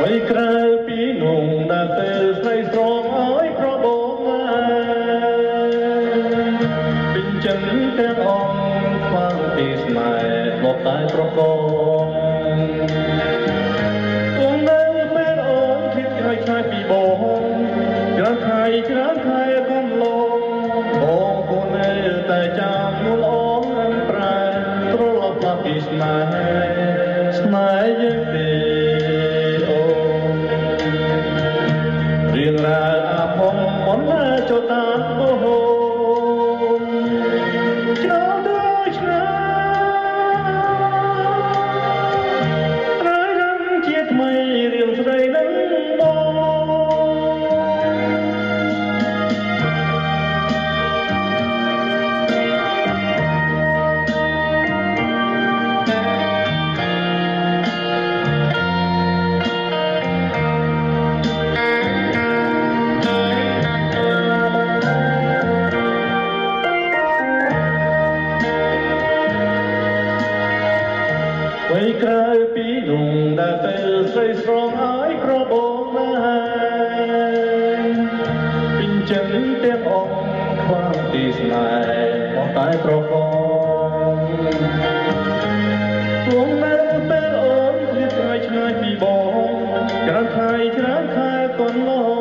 វ័យក្រៅពីនោះដែលពេលស្រីស្រងឲ្យប្របងពេញចិនទាំងអង្គខ្វាងពីស្នេហ៍ធ្លាប់តែប្រកបអូននៅពេលអូនគិតឲ្យឆ្ងាយពីបងច្រើនខែកំឡងបងគូននៅតែចាំនួលអូនប្រែត្រឡប់មកពីស្នេហ៍យើងទេរៀងរ៉ាវអាផុងមិនចូលតាមបោឆ្នោតដូចឆ្នោតត្រូវរំជាថ្មីរៀងស្រីនឹងបងវ័យក្រៅពីនោះដែលពេលស្រីស្រងឲ្យក្របងពេញចិនទាំងអង្គខ្វាងពីស្នេហ៍មកតែប្រកបទួងនៅពេលអូនឃ្លាតឆ្ងាយពីបងច្រើនខែកន្លង